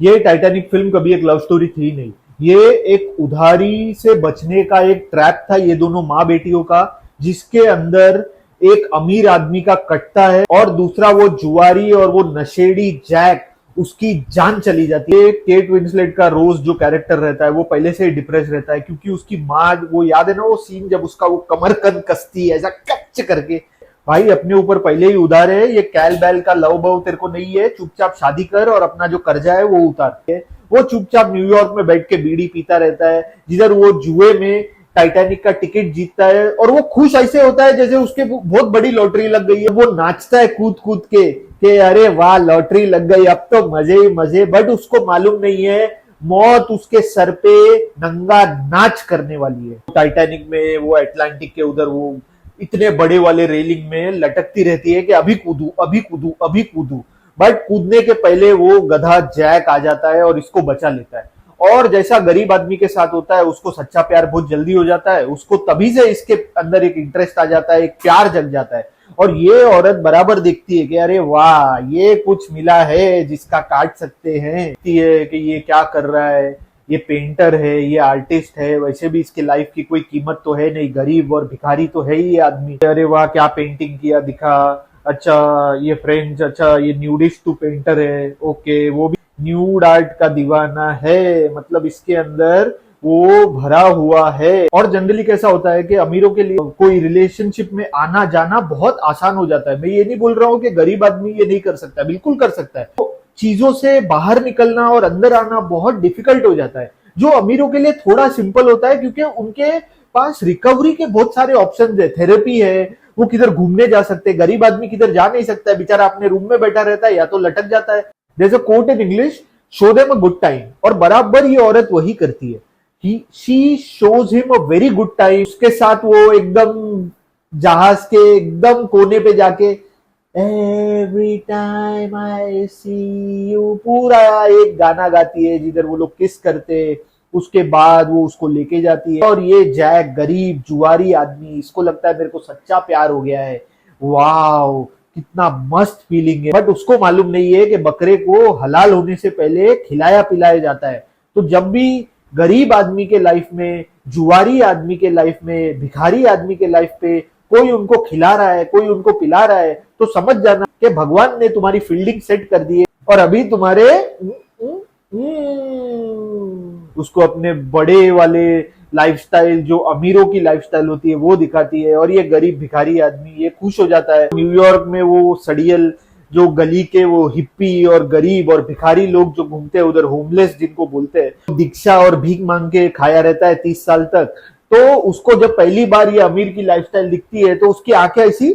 ये Titanic film कभी एक लव स्टोरी थी नहीं। ये एक उधारी से बचने का एक ट्रैप था, ये दोनों माँ बेटियों का, जिसके अंदर एक अमीर आदमी का कटता है और दूसरा वो जुआरी और वो नशेड़ी जैक, उसकी जान चली जाती है। केट विंसलेट का रोज जो कैरेक्टर रहता है वो पहले से ही डिप्रेस रहता है, क्योंकि उसकी माँ, वो याद है ना वो सीन जब उसका वो कमर कद कसती है ऐसा कच करके, भाई अपने ऊपर पहले ही उधार है, ये कैल बैल का लव बव तेरे को नहीं है, चुपचाप शादी कर और अपना जो कर्जा है वो उतार है। वो चुपचाप न्यूयॉर्क में बैठ के बीड़ी पीता रहता है, जिधर वो जुए में टाइटैनिक का टिकट जीतता है और वो खुश ऐसे होता है जैसे उसके बहुत बड़ी लॉटरी लग गई है। वो नाचता है कूद कूद के कि अरे वाह लॉटरी लग गई, अब तो मजे ही मजे। बट उसको मालूम नहीं है मौत उसके सर पे नंगा नाच करने वाली है। टाइटैनिक में वो अटलांटिक के उधर वो इतने बड़े वाले रेलिंग में लटकती रहती है कि अभी कूदू अभी कूदू अभी कूदू, बट कूदने के पहले वो गधा जैक आ जाता है और इसको बचा लेता है। और जैसा गरीब आदमी के साथ होता है, उसको सच्चा प्यार बहुत जल्दी हो जाता है, उसको तभी से इसके अंदर एक इंटरेस्ट आ जाता है, एक प्यार जग जाता है। और ये औरत बराबर देखती है कि अरे वाह ये कुछ मिला है जिसका काट सकते हैं, कि ये क्या कर रहा है, ये पेंटर है, ये आर्टिस्ट है, वैसे भी इसके लाइफ की कोई कीमत तो है नहीं, गरीब और भिखारी तो है ही ये आदमी। अरे वाह क्या पेंटिंग किया दिखा, अच्छा ये फ्रेंच, अच्छा ये न्यूडिस्ट टू पेंटर है, ओके वो भी न्यूड आर्ट का दीवाना है, मतलब इसके अंदर वो भरा हुआ है। और जनरली कैसा होता है कि अमीरों के लिए कोई रिलेशनशिप में आना जाना बहुत आसान हो जाता है। मैं ये नहीं बोल रहा हूँ कि गरीब आदमी ये नहीं कर सकता, बिल्कुल कर सकता है। तो चीजों से बाहर निकलना और अंदर आना बहुत डिफिकल्ट हो जाता है, जो अमीरों के लिए थोड़ा सिंपल होता है, क्योंकि उनके पास रिकवरी के बहुत सारे ऑप्शन है, थेरेपी है, वो किधर घूमने जा सकते हैं। गरीब आदमी किधर जा नहीं सकता है, बेचारा अपने रूम में बैठा रहता है या तो लटक जाता है। जैसे quote in English, show them a good time, और बराबर ये औरत वही करती है। She shows him a very good time. उसके साथ वो एकदम जहाज के एकदम कोने पे जाके every time I see you पूरा एक गाना गाती है, जिधर वो लोग किस करते, उसके बाद वो उसको लेके जाती है। और ये जैक गरीब जुआरी आदमी, इसको लगता है मेरे को सच्चा प्यार हो गया है, वाओ कितना मस्त फीलिंग है। बट उसको मालूम नहीं है कि बकरे को हलाल होने से पहले खिलाया पिलाया जाता है। तो जब भी गरीब आदमी के लाइफ में, जुआरी आदमी के लाइफ में, भिखारी आदमी के लाइफ पे कोई उनको खिला रहा है, कोई उनको पिला रहा है, तो समझ जाना कि भगवान ने तुम्हारी फील्डिंग सेट कर दी है और अभी तुम्हारे उसको अपने बड़े वाले लाइफस्टाइल, जो अमीरों की लाइफस्टाइल होती है वो दिखाती है। और ये गरीब भिखारी आदमी ये खुश हो जाता है। न्यूयॉर्क में वो सड़ियल जो गली के वो हिप्पी और गरीब और भिखारी लोग जो घूमते हैं उधर, होमलेस जिनको बोलते हैं, दीक्षा और भीख मांग के खाया रहता है 30 साल तक। तो उसको जब पहली बार ये अमीर की लाइफस्टाइल दिखती है तो उसकी आंखें ऐसी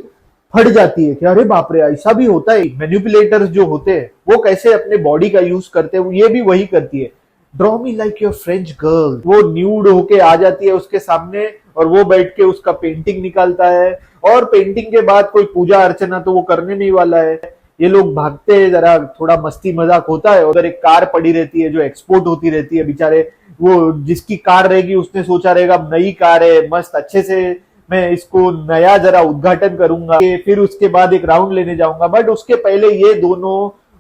फट जाती है कि अरे बाप रे ऐसा भी होता है। मैनिपुलेटर्स जो होते हैं वो कैसे अपने बॉडी का यूज करते हैं, ये भी वही करती है। Draw me like your French girl, वो न्यूड होके आ जाती है उसके सामने और वो बैठ के उसका पेंटिंग निकालता है। और पेंटिंग के बाद कोई पूजा अर्चना तो वो करने नहीं वाला है। ये लोग भागते हैं, जरा थोड़ा मस्ती मजाक होता है। उधर एक कार पड़ी रहती है जो एक्सपोर्ट होती रहती है, बेचारे वो जिसकी कार रहेगी उसने सोचा रहेगा नई कार है, मस्त अच्छे से मैं इसको नया जरा उद्घाटन करूंगा, फिर उसके बाद एक राउंड लेने जाऊंगा। बट उसके पहले ये दोनों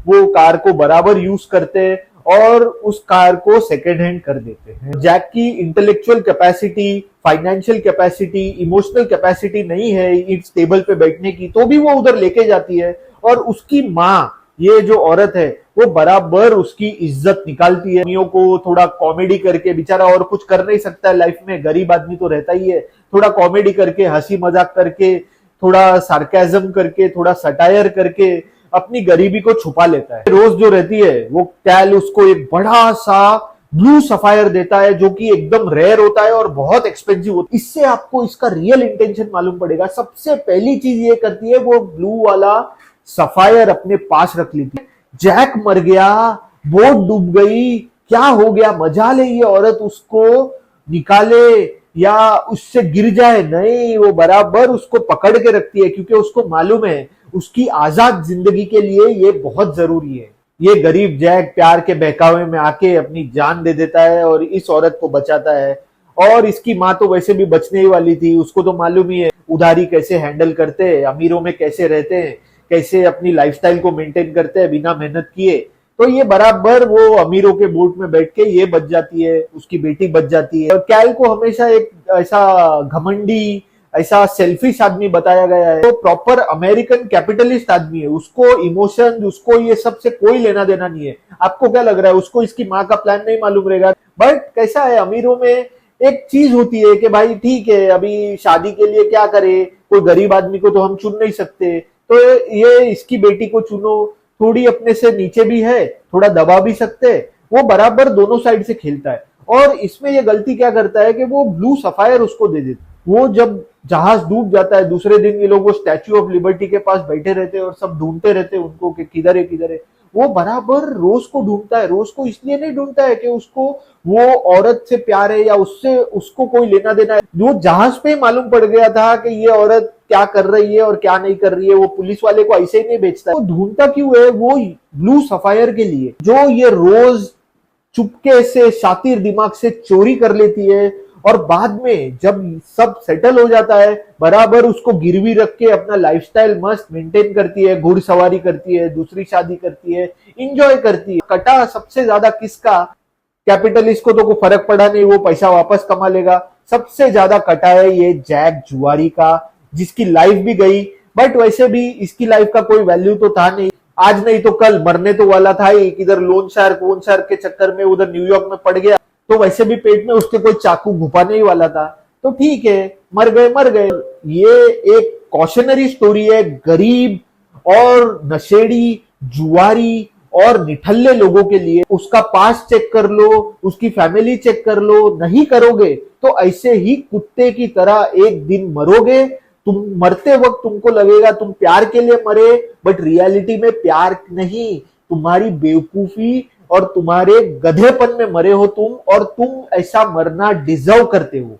वो कार को बराबर यूज करते हैं और उस कार को सेकेंड हैंड कर देते हैं। जैक की intellectual capacity, financial capacity, emotional capacity नहीं है इस टेबल पे बैठने की, तो भी वो उधर लेके जाती है। और उसकी माँ, ये जो औरत है, वो बराबर उसकी इज्जत निकालती है। को थोड़ा कॉमेडी करके, बेचारा और कुछ कर नहीं सकता है लाइफ में, गरीब आदमी तो रहता ही है, थोड़ा कॉमेडी करके, हंसी मजाक करके, थोड़ा सार्केज्म करके, थोड़ा सटायर करके अपनी गरीबी को छुपा लेता है। रोज जो रहती है वो कैल उसको एक बड़ा सा ब्लू सफायर देता है जो कि एकदम रेयर होता है और बहुत एक्सपेंसिव होता है। इससे आपको इसका रियल इंटेंशन मालूम पड़ेगा। सबसे पहली चीज ये करती है, वो ब्लू वाला सफायर अपने पास रख लेती है। जैक मर गया, बोट डूब गई, क्या हो गया, मजा ले ये औरत उसको निकाले या उससे गिर जाए, नहीं, वो बराबर उसको पकड़ के रखती है, क्योंकि उसको मालूम है उसकी आजाद जिंदगी के लिए ये बहुत जरूरी है। ये गरीब जैक प्यार के बहकावे में आके अपनी जान दे देता है और इस औरत को बचाता है। और इसकी माँ तो वैसे भी बचने ही वाली थी, उसको तो मालूम ही है उधारी कैसे हैंडल करते हैं, अमीरों में कैसे रहते हैं, कैसे अपनी लाइफस्टाइल को मेंटेन करते हैं बिना मेहनत किए। तो ये बराबर वो अमीरों के बोट में बैठ के ये बच जाती है, उसकी बेटी बच जाती है। और कैल को हमेशा एक ऐसा घमंडी, ऐसा सेल्फिश आदमी बताया गया है। तो प्रॉपर अमेरिकन कैपिटलिस्ट आदमी है, उसको इमोशन, उसको ये सब से कोई लेना देना नहीं है। आपको क्या लग रहा है उसको इसकी माँ का प्लान नहीं मालूम रहेगा? बट कैसा है, अमीरों में एक चीज होती है कि भाई ठीक है, अभी शादी के लिए क्या करे, कोई गरीब आदमी को तो हम चुन नहीं सकते, तो ये इसकी बेटी को चुनो, थोड़ी अपने से नीचे भी है, थोड़ा दबा भी सकते हैं। वो बराबर दोनों साइड से खेलता है। और इसमें ये गलती क्या करता है कि वो ब्लू सफायर उसको दे देता। वो जब जहाज डूब जाता है, दूसरे दिन ये लोग वो स्टैच्यू ऑफ लिबर्टी के पास बैठे रहते हैं और सब ढूंढते रहते हैं उनको कि किधर है किधर है। वो बराबर रोज को ढूंढता है। रोज को इसलिए नहीं ढूंढता है कि उसको वो औरत से प्यार है या उससे उसको कोई लेना देना है। वो जहाज पे मालूम पड़ गया था कि ये औरत क्या कर रही है और क्या नहीं कर रही है। वो पुलिस वाले को ऐसे ही नहीं बेचता। वो ढूंढता क्यों है? वो ब्लू सफायर के लिए, जो ये रोज चुपके से शातिर दिमाग से चोरी कर लेती है और बाद में जब सब सेटल हो जाता है बराबर उसको गिरवी रख के अपना लाइफस्टाइल मस्त मेंटेन करती है, घुड़सवारी करती है, दूसरी शादी करती है, इंजॉय करती है। कटा सबसे ज्यादा किसका? कैपिटलिस्ट को तो कोई फर्क पड़ा नहीं, वो पैसा वापस कमा लेगा। सबसे ज्यादा कटा है ये जैक जुआरी का, जिसकी लाइफ भी गई। बट वैसे भी इसकी लाइफ का कोई वैल्यू तो था नहीं, आज नहीं तो कल मरने तो वाला था ही। किधर लोन शार्क वोन शार्क के चक्कर में उधर न्यूयॉर्क में पड़ गया, तो वैसे भी पेट में उसके कोई चाकू घुपाने ही वाला था। तो ठीक है, मर गए मर गए। ये एक कॉशनरी स्टोरी है गरीब और नशेड़ी, जुआरी और निठल्ले लोगों के लिए। उसका पास चेक कर लो, उसकी फैमिली चेक कर लो, नहीं करोगे तो ऐसे ही कुत्ते की तरह एक दिन मरोगे। तुम मरते वक्त तुमको लगेगा तुम प्यार के लिए मरे, बट रियलिटी में प्यार नहीं, तुम्हारी बेवकूफी और तुम्हारे गधेपन में मरे हो तुम, और तुम ऐसा मरना डिजर्व करते हो।